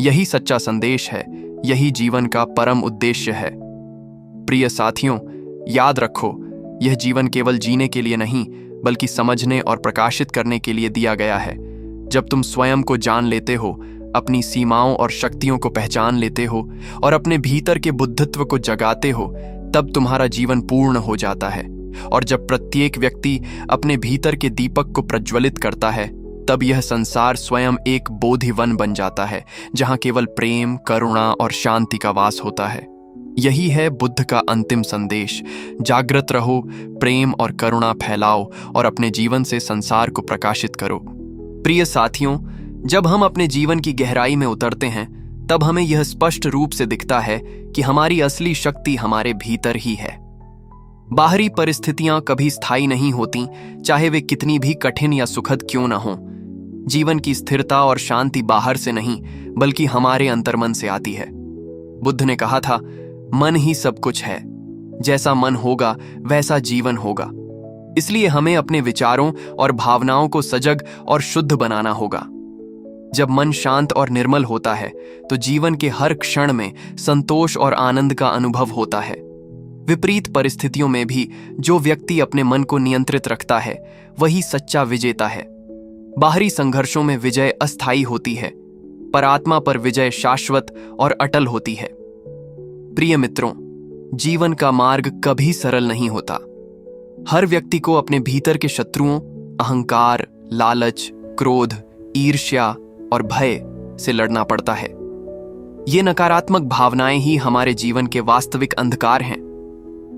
यही सच्चा संदेश है, यही जीवन का परम उद्देश्य है। प्रिय साथियों, याद रखो, यह जीवन केवल जीने के लिए नहीं, बल्कि समझने और प्रकाशित करने के लिए दिया गया है। जब तुम स्वयं को जान लेते हो, अपनी सीमाओं और शक्तियों को पहचान लेते हो और अपने भीतर के बुद्धत्व को जगाते हो, तब तुम्हारा जीवन पूर्ण हो जाता है। और जब प्रत्येक व्यक्ति अपने भीतर के दीपक को प्रज्वलित करता है, तब यह संसार स्वयं एक बोधिवन बन जाता है, जहां केवल प्रेम, करुणा और शांति का वास होता है। यही है बुद्ध का अंतिम संदेश। जागृत रहो, प्रेम और करुणा फैलाओ और अपने जीवन से संसार को प्रकाशित करो। प्रिय साथियों, जब हम अपने जीवन की गहराई में उतरते हैं, तब हमें यह स्पष्ट रूप से दिखता है कि हमारी असली शक्ति हमारे भीतर ही है। बाहरी परिस्थितियां कभी स्थायी नहीं होती, चाहे वे कितनी भी कठिन या सुखद क्यों न हों। जीवन की स्थिरता और शांति बाहर से नहीं, बल्कि हमारे अंतर्मन से आती है। बुद्ध ने कहा था, मन ही सब कुछ है। जैसा मन होगा वैसा जीवन होगा। इसलिए हमें अपने विचारों और भावनाओं को सजग और शुद्ध बनाना होगा। जब मन शांत और निर्मल होता है, तो जीवन के हर क्षण में संतोष और आनंद का अनुभव होता है। विपरीत परिस्थितियों में भी जो व्यक्ति अपने मन को नियंत्रित रखता है, वही सच्चा विजेता है। बाहरी संघर्षों में विजय अस्थायी होती है, पर आत्मा पर विजय शाश्वत और अटल होती है। प्रिय मित्रों, जीवन का मार्ग कभी सरल नहीं होता। हर व्यक्ति को अपने भीतर के शत्रुओं, अहंकार, लालच, क्रोध, ईर्ष्या और भय से लड़ना पड़ता है। ये नकारात्मक भावनाएं ही हमारे जीवन के वास्तविक अंधकार हैं।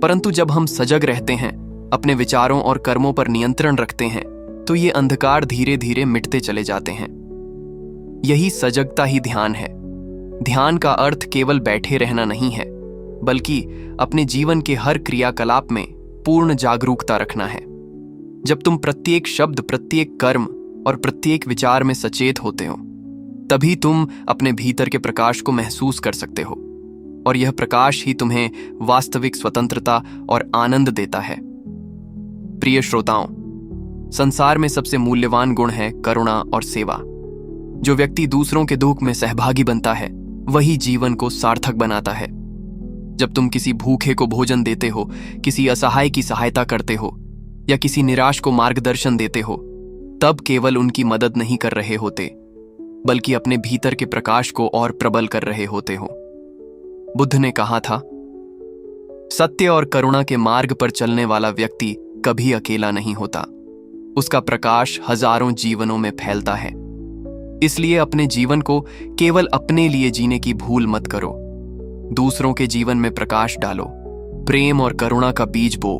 परंतु जब हम सजग रहते हैं, अपने विचारों और कर्मों पर नियंत्रण रखते हैं, तो ये अंधकार धीरे धीरे मिटते चले जाते हैं। यही सजगता ही ध्यान है। ध्यान का अर्थ केवल बैठे रहना नहीं है, बल्कि अपने जीवन के हर क्रियाकलाप में पूर्ण जागरूकता रखना है। जब तुम प्रत्येक शब्द, प्रत्येक कर्म और प्रत्येक विचार में सचेत होते हो, तभी तुम अपने भीतर के प्रकाश को महसूस कर सकते हो, और यह प्रकाश ही तुम्हें वास्तविक स्वतंत्रता और आनंद देता है। प्रिय श्रोताओं, संसार में सबसे मूल्यवान गुण है करुणा और सेवा। जो व्यक्ति दूसरों के दुख में सहभागी बनता है, वही जीवन को सार्थक बनाता है। जब तुम किसी भूखे को भोजन देते हो, किसी असहाय की सहायता करते हो या किसी निराश को मार्गदर्शन देते हो, तब केवल उनकी मदद नहीं कर रहे होते, बल्कि अपने भीतर के प्रकाश को और प्रबल कर रहे होते हो। बुद्ध ने कहा था, सत्य और करुणा के मार्ग पर चलने वाला व्यक्ति कभी अकेला नहीं होता। उसका प्रकाश हजारों जीवनों में फैलता है। इसलिए अपने जीवन को केवल अपने लिए जीने की भूल मत करो। दूसरों के जीवन में प्रकाश डालो, प्रेम और करुणा का बीज बो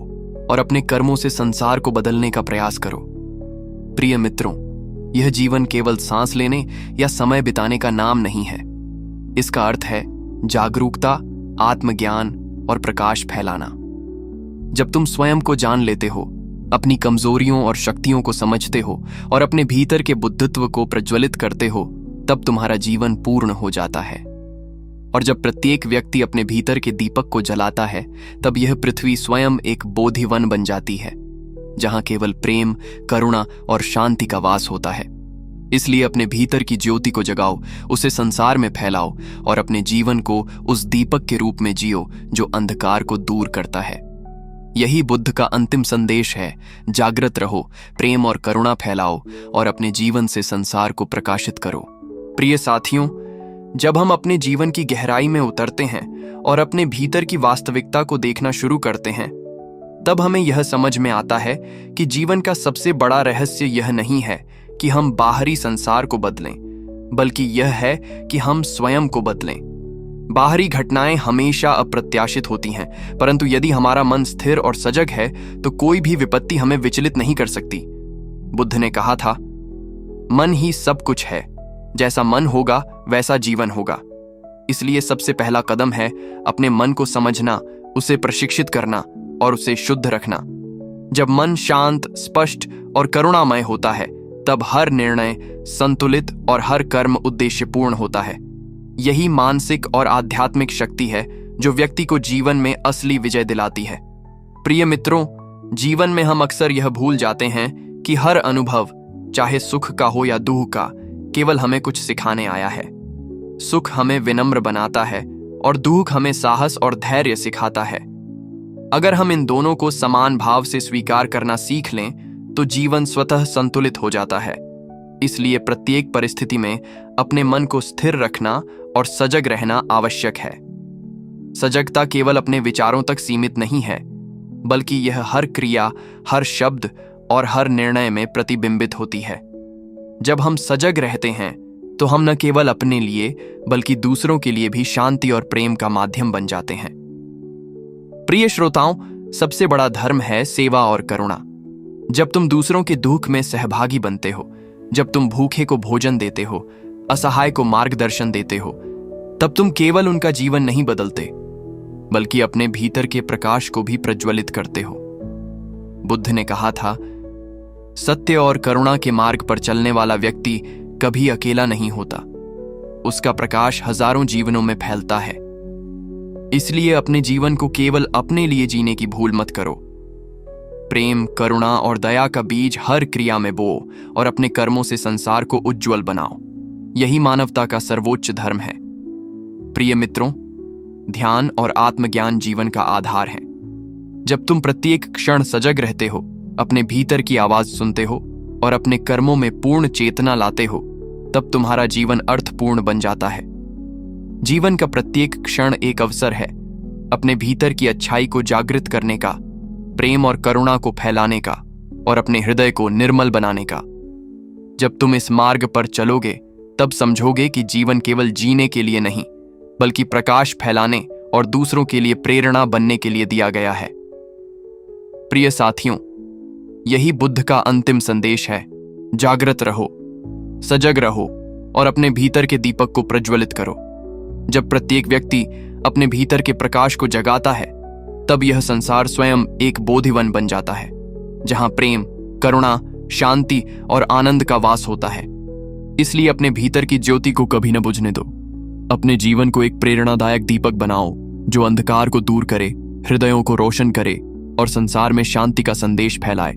और अपने कर्मों से संसार को बदलने का प्रयास करो। प्रिय मित्रों, यह जीवन केवल सांस लेने या समय बिताने का नाम नहीं है। इसका अर्थ है जागरूकता, आत्मज्ञान और प्रकाश फैलाना। जब तुम स्वयं को जान लेते हो, अपनी कमजोरियों और शक्तियों को समझते हो और अपने भीतर के बुद्धत्व को प्रज्वलित करते हो, तब तुम्हारा जीवन पूर्ण हो जाता है। और जब प्रत्येक व्यक्ति अपने भीतर के दीपक को जलाता है, तब यह पृथ्वी स्वयं एक बोधिवन बन जाती है, जहां केवल प्रेम, करुणा और शांति का वास होता है। इसलिए अपने भीतर की ज्योति को जगाओ, उसे संसार में फैलाओ और अपने जीवन को उस दीपक के रूप में जियो जो अंधकार को दूर करता है। यही बुद्ध का अंतिम संदेश है। जागृत रहो, प्रेम और करुणा फैलाओ और अपने जीवन से संसार को प्रकाशित करो। प्रिय साथियों, जब हम अपने जीवन की गहराई में उतरते हैं और अपने भीतर की वास्तविकता को देखना शुरू करते हैं, तब हमें यह समझ में आता है कि जीवन का सबसे बड़ा रहस्य यह नहीं है कि हम बाहरी संसार को बदलें, बल्कि यह है कि हम स्वयं को बदलें। बाहरी घटनाएं हमेशा अप्रत्याशित होती हैं, परंतु यदि हमारा मन स्थिर और सजग है, तो कोई भी विपत्ति हमें विचलित नहीं कर सकती। बुद्ध ने कहा था, मन ही सब कुछ है। जैसा मन होगा वैसा जीवन होगा। इसलिए सबसे पहला कदम है अपने मन को समझना, उसे प्रशिक्षित करना और उसे शुद्ध रखना। जब मन शांत, स्पष्ट और करुणामय होता है, तब हर निर्णय संतुलित और हर कर्म उद्देश्यपूर्ण होता है। यही मानसिक और आध्यात्मिक शक्ति है जो व्यक्ति को जीवन में असली विजय दिलाती है। प्रिय मित्रों, जीवन में हम अक्सर यह भूल जाते हैं कि हर अनुभव, चाहे सुख का हो या दुख का, केवल हमें कुछ सिखाने आया है। सुख हमें विनम्र बनाता है और दुख हमें साहस और धैर्य सिखाता है। अगर हम इन दोनों को समान भाव से स्वीकार करना सीख लें तो जीवन स्वतः संतुलित हो जाता है। इसलिए प्रत्येक परिस्थिति में अपने मन को स्थिर रखना और सजग रहना आवश्यक है। सजगता केवल अपने विचारों तक सीमित नहीं है, बल्कि यह हर क्रिया, हर शब्द और हर निर्णय में प्रतिबिंबित होती है। जब हम सजग रहते हैं तो हम न केवल अपने लिए बल्कि दूसरों के लिए भी शांति और प्रेम का माध्यम बन जाते हैं। प्रिय श्रोताओं, सबसे बड़ा धर्म है सेवा और करुणा। जब तुम दूसरों के दुख में सहभागी बनते हो, जब तुम भूखे को भोजन देते हो, असहाय को मार्गदर्शन देते हो, तब तुम केवल उनका जीवन नहीं बदलते, बल्कि अपने भीतर के प्रकाश को भी प्रज्वलित करते हो। बुद्ध ने कहा था, सत्य और करुणा के मार्ग पर चलने वाला व्यक्ति कभी अकेला नहीं होता, उसका प्रकाश हजारों जीवनों में फैलता है। इसलिए अपने जीवन को केवल अपने लिए जीने की भूल मत करो। प्रेम, करुणा और दया का बीज हर क्रिया में बो और अपने कर्मों से संसार को उज्ज्वल बनाओ। यही मानवता का सर्वोच्च धर्म है। प्रिय मित्रों, ध्यान और आत्मज्ञान जीवन का आधार है। जब तुम प्रत्येक क्षण सजग रहते हो, अपने भीतर की आवाज सुनते हो और अपने कर्मों में पूर्ण चेतना लाते हो, तब तुम्हारा जीवन अर्थपूर्ण बन जाता है। जीवन का प्रत्येक क्षण एक अवसर है अपने भीतर की अच्छाई को जागृत करने का, प्रेम और करुणा को फैलाने का और अपने हृदय को निर्मल बनाने का। जब तुम इस मार्ग पर चलोगे, तब समझोगे कि जीवन केवल जीने के लिए नहीं, बल्कि प्रकाश फैलाने और दूसरों के लिए प्रेरणा बनने के लिए दिया गया है। प्रिय साथियों, यही बुद्ध का अंतिम संदेश है। जागृत रहो, सजग रहो और अपने भीतर के दीपक को प्रज्वलित करो। जब प्रत्येक व्यक्ति अपने भीतर के प्रकाश को जगाता है, तब यह संसार स्वयं एक बोधिवन बन जाता है, जहां प्रेम, करुणा, शांति और आनंद का वास होता है। इसलिए अपने भीतर की ज्योति को कभी न बुझने दो। अपने जीवन को एक प्रेरणादायक दीपक बनाओ जो अंधकार को दूर करे, हृदयों को रोशन करे और संसार में शांति का संदेश फैलाए।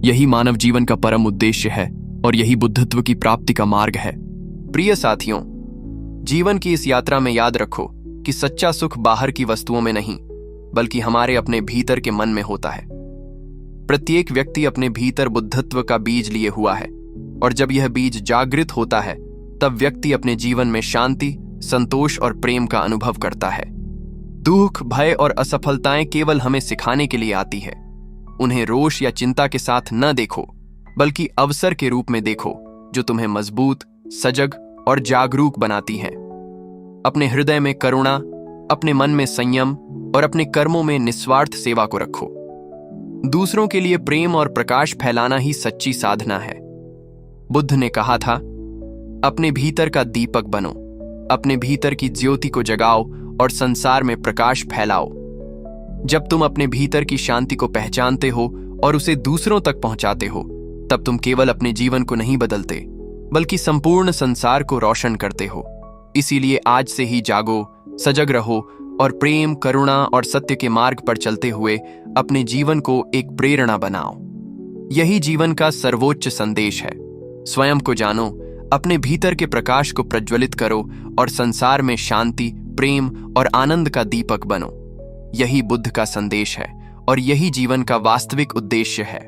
यही मानव जीवन का परम उद्देश्य है और यही बुद्धत्व की प्राप्ति का मार्ग है। प्रिय साथियों, जीवन की इस यात्रा में याद रखो कि सच्चा सुख बाहर की वस्तुओं में नहीं, बल्कि हमारे अपने भीतर के मन में होता है। प्रत्येक व्यक्ति अपने भीतर बुद्धत्व का बीज लिए हुआ है और जब यह बीज जागृत होता है, तब व्यक्ति अपने जीवन में शांति, संतोष और प्रेम का अनुभव करता है। दुख, भय और असफलताएं केवल हमें सिखाने के लिए आती है। उन्हें रोष या चिंता के साथ न देखो, बल्कि अवसर के रूप में देखो जो तुम्हें मजबूत, सजग और जागरूक बनाती हैं। अपने हृदय में करुणा, अपने मन में संयम और अपने कर्मों में निस्वार्थ सेवा को रखो। दूसरों के लिए प्रेम और प्रकाश फैलाना ही सच्ची साधना है। बुद्ध ने कहा था, अपने भीतर का दीपक बनो, अपने भीतर की ज्योति को जगाओ और संसार में प्रकाश फैलाओ। जब तुम अपने भीतर की शांति को पहचानते हो और उसे दूसरों तक पहुंचाते हो, तब तुम केवल अपने जीवन को नहीं बदलते, बल्कि संपूर्ण संसार को रोशन करते हो। इसीलिए आज से ही जागो, सजग रहो और प्रेम, करुणा और सत्य के मार्ग पर चलते हुए अपने जीवन को एक प्रेरणा बनाओ। यही जीवन का सर्वोच्च संदेश है। स्वयं को जानो, अपने भीतर के प्रकाश को प्रज्वलित करो और संसार में शांति, प्रेम और आनंद का दीपक बनो। यही बुद्ध का संदेश है और यही जीवन का वास्तविक उद्देश्य है।